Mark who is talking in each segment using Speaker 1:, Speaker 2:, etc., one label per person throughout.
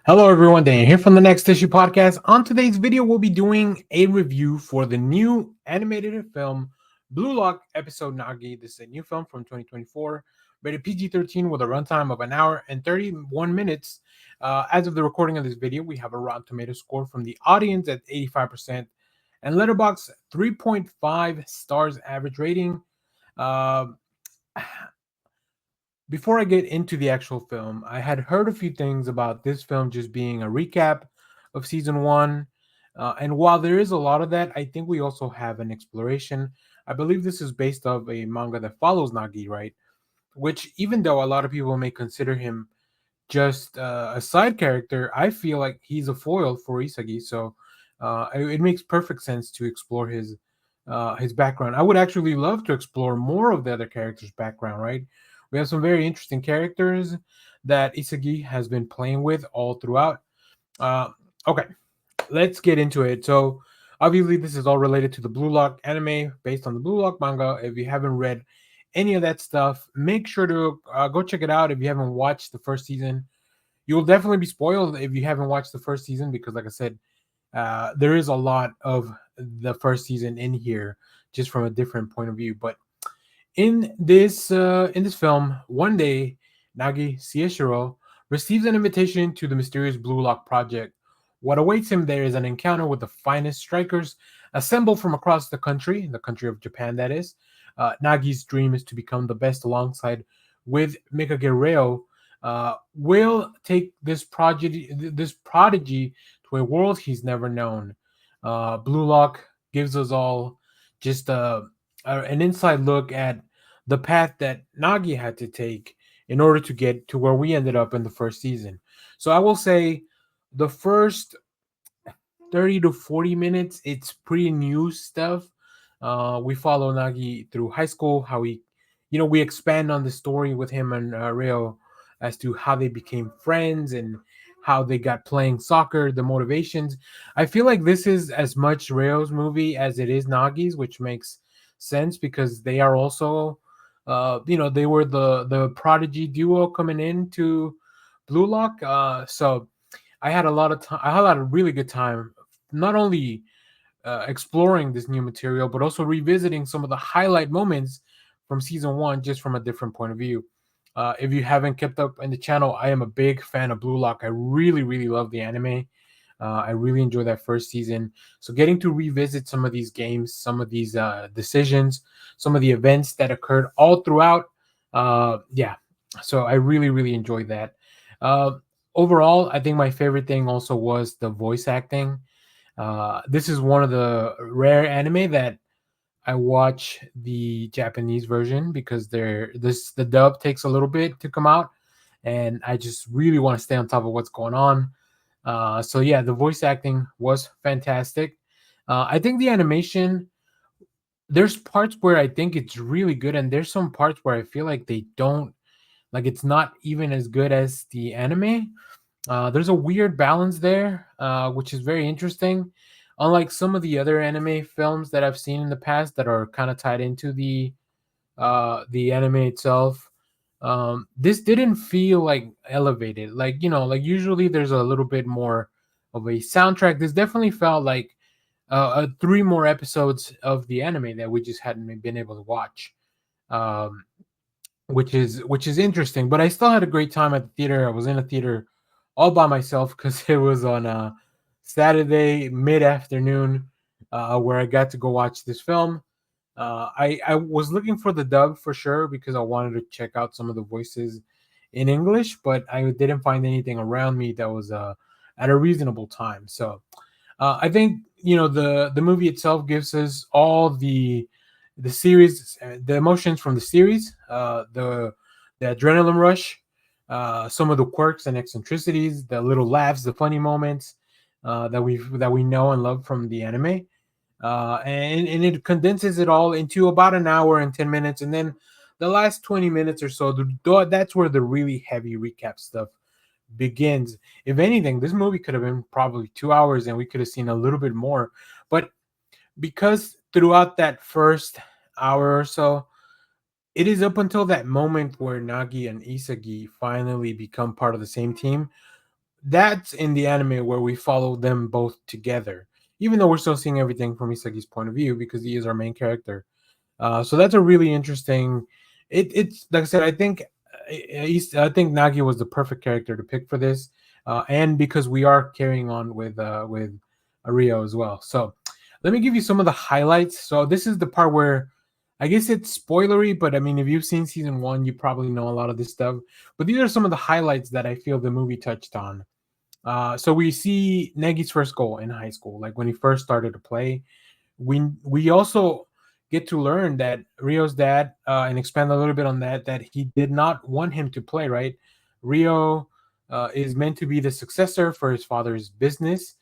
Speaker 1: Hello, everyone. Dan here from the Next Issue Podcast. On today's video, we'll be doing a review for the new animated film Blue Lock Episode Nagi. This is a new film from 2024, rated PG-13 with a runtime of an hour and 31 minutes. As of the recording of this video, we have a Rotten Tomato score from the audience at 85% and Letterboxd 3.5 stars average rating. Uh, Before I get into the actual film, I had heard a few things about this film just being a recap of season one. And while there is a lot of that, I think we also have an exploration. I believe this is based off a manga that follows Nagi, right? Which, even though a lot of people may consider him just a side character, I feel like he's a foil for Isagi. So it makes perfect sense to explore his background. I would actually love to explore more of the other characters' background. Right, we have some very interesting characters that Isagi has been playing with all throughout. Uh, okay, let's get into it. So obviously, this is all related to the Blue Lock anime based on the Blue Lock manga. If you haven't read any of that stuff, make sure to go check it out. If you haven't watched the first season, you will definitely be spoiled if you haven't watched the first season because, like I said, there is a lot of the first season in here, just from a different point of view. But in this film, one day Nagi Sieshiro receives an invitation to the mysterious Blue Lock project. What awaits him there is an encounter with the finest strikers assembled from across the country of Japan, that is. Nagi's dream is to become the best alongside with Mika Guerrero. Will take this prodigy to a world he's never known. Blue Lock gives us all just an inside look at the path that Nagi had to take in order to get to where we ended up in the first season. So I will say the first 30 to 40 minutes, it's pretty new stuff. We follow Nagi through high school, how we expand on the story with him and Reo as to how they became friends and how they got playing soccer, the motivations. I feel like this is as much Reo's movie as it is Nagi's, which makes sense because they are also, they were the prodigy duo coming into Blue Lock. So I had a lot of time. I had a lot of really good time, not only exploring this new material, but also revisiting some of the highlight moments from season one, just from a different point of view. If you haven't kept up in the channel, I am a big fan of Blue Lock. I really, really love the anime. I really enjoyed that first season. So getting to revisit some of these games, some of these decisions, some of the events that occurred all throughout. Yeah. So I really, really enjoyed that. Uh, Overall, I think my favorite thing also was the voice acting. This is one of the rare anime that I watch the Japanese version because the dub takes a little bit to come out, and I just really want to stay on top of what's going on. So yeah, the voice acting was fantastic. I think the animation, there's parts where I think it's really good, and there's some parts where I feel like they don't, like it's not even as good as the anime. There's a weird balance there, which is very interesting. Unlike some of the other anime films that I've seen in the past that are kind of tied into the anime itself, this didn't feel like elevated. Like like usually there's a little bit more of a soundtrack. This definitely felt like three more episodes of the anime that we just hadn't been able to watch. Um, which is interesting. But I still had a great time at the theater. I was in a theater all by myself because it was on a Saturday mid afternoon, where I got to go watch this film. I was looking for the dub for sure because I wanted to check out some of the voices in English, but I didn't find anything around me that was at a reasonable time. So I think the movie itself gives us all the series, the emotions from the series, the adrenaline rush, some of the quirks and eccentricities, the little laughs, the funny moments that we know and love from the anime, and it condenses it all into about an hour and 10 minutes, and then the last 20 minutes or so, that's where the really heavy recap stuff begins. If anything, this movie could have been probably 2 hours, and we could have seen a little bit more, but because throughout that first hour or so, it is up until that moment where Nagi and Isagi finally become part of the same team. that's in the anime where we follow them both together, even though we're still seeing everything from Isagi's point of view because he is our main character. So that's a really interesting. It's like I said, I think Nagi was the perfect character to pick for this, and because we are carrying on with Rio as well. So let me give you some of the highlights. So this is the part where I guess it's spoilery, but I mean, if you've seen season one, you probably know a lot of this stuff. But these are some of the highlights that I feel the movie touched on. So we see Negi's first goal in high school, like when he first started to play. We also get to learn that Rio's dad, and expand a little bit on that, that he did not want him to play. Right, Rio is meant to be the successor for his father's business.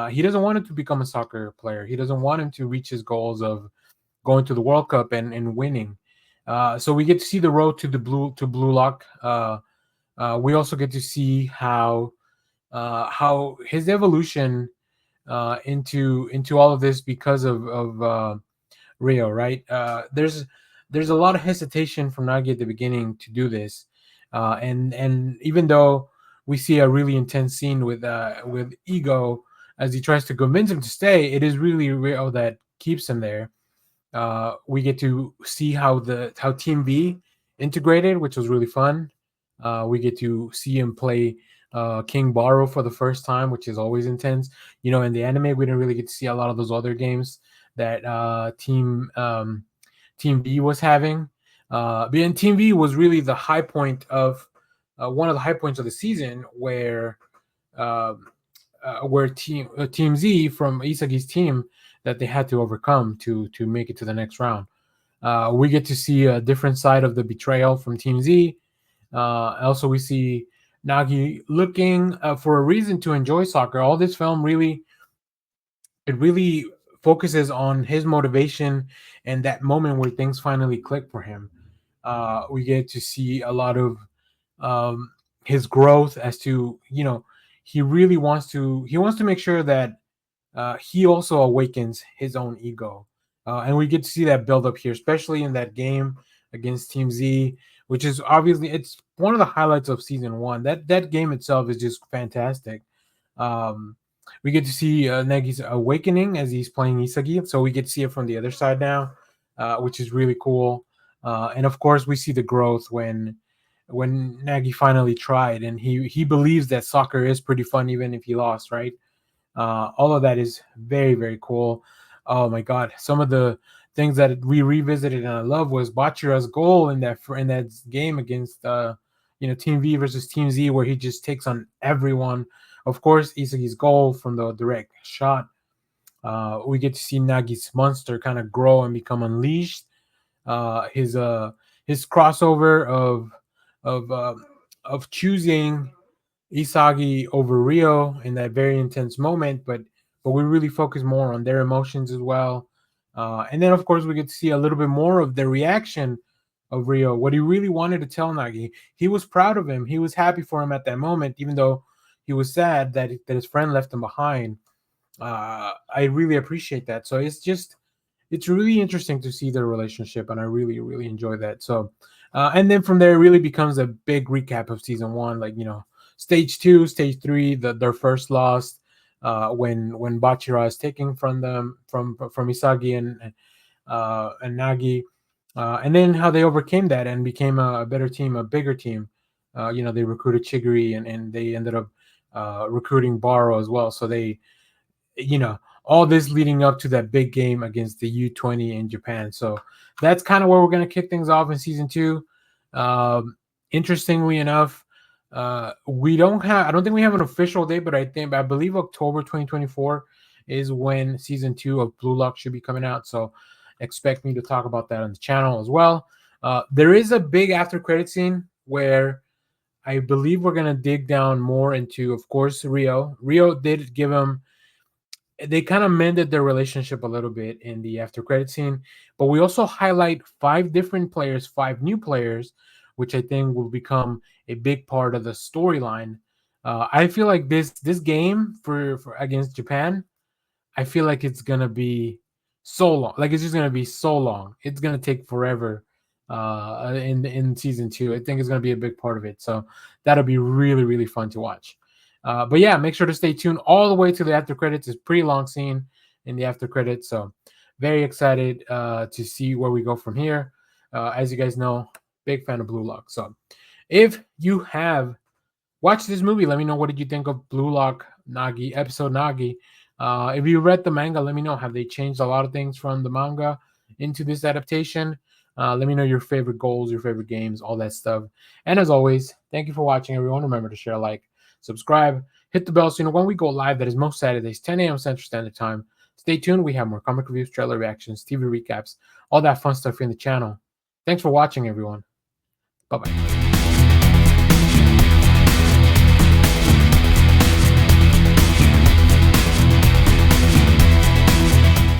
Speaker 1: He doesn't want him to become a soccer player. He doesn't want him to reach his goals of going to the World Cup and winning. So we get to see the road to the Blue Lock. We also get to see how his evolution into all of this because of Rio, right? There's a lot of hesitation from Nagi at the beginning to do this, and even though we see a really intense scene with Ego as he tries to convince him to stay, it is really Rio that keeps him there. We get to see how Team V integrated, which was really fun. We get to see him play King Baro for the first time, which is always intense. You know, in the anime, we didn't really get to see a lot of those other games that Team V was having. And Team V was really the high point of one of the high points of the season, uh, where Team Z from Isagi's team that they had to overcome to make it to the next round. We get to see a different side of the betrayal from Team Z. Also, we see Nagi looking for a reason to enjoy soccer. All this film really focuses on his motivation and that moment where things finally click for him. We get to see a lot of um, his growth as to, he wants to make sure that he also awakens his own ego, and we get to see that build up here, especially in that game against Team Z, which is obviously it's one of the highlights of season one. That game itself is just fantastic. Um, we get to see Negi's awakening as he's playing Isagi, so we get to see it from the other side now, which is really cool. And of course, we see the growth when Nagi finally tried, and he believes that soccer is pretty fun even if he lost, right? All of that is very, very cool. Oh my god, some of the things that we revisited and I love was Bachira's goal in that game against Team V versus Team Z, where he just takes on everyone. Of course, Isagi's goal from the direct shot. We get to see Nagi's monster kind of grow and become unleashed. His crossover of uh, of choosing Isagi over Rio in that very intense moment, but we really focus more on their emotions as well. And then of course we get to see a little bit more of the reaction of Rio, what he really wanted to tell Nagi. He was proud of him. He was happy for him at that moment, even though he was sad that his friend left him behind. I really appreciate that. So it's really interesting to see their relationship, and I really really enjoy that. So, and then from there, it really becomes a big recap of season one, like stage two, stage three, their first loss, when Bachira is taken from them from Isagi and Nagi, and then how they overcame that and became a better team, a bigger team. They recruited Chigiri and they ended up recruiting Baro as well. So all this leading up to that big game against the U20 in Japan. So that's kind of where we're going to kick things off in season two. Interestingly enough, I don't think we have an official date, but I believe October 2024 is when season two of Blue Lock should be coming out. So expect me to talk about that on the channel as well. There is a big after credit scene where I believe we're going to dig down more into, of course, Rio. Rio did give him they kind of mended their relationship a little bit in the after credit scene, but we also highlight five different players, five new players, which I think will become a big part of the storyline. I feel like this game for against Japan, I feel like it's gonna be so long. Like it's just gonna be so long. It's gonna take forever. In season two, I think it's gonna be a big part of it. So that'll be really really fun to watch. But yeah, make sure to stay tuned all the way to the after credits. It's a pretty long scene in the after credits, so very excited to see where we go from here. As you guys know, big fan of Blue Lock. So if you have watched this movie, let me know what did you think of Blue Lock Nagi episode Nagi. If you read the manga, let me know, have they changed a lot of things from the manga into this adaptation. Let me know your favorite goals, your favorite games, all that stuff. And as always, thank you for watching, everyone. Remember to share, like, subscribe, hit the bell so you know when we go live. That is most Saturdays, 10 a.m. Central Standard Time. Stay tuned. We have more comic reviews, trailer reactions, TV recaps, all that fun stuff in the channel. Thanks for watching, everyone. Bye bye.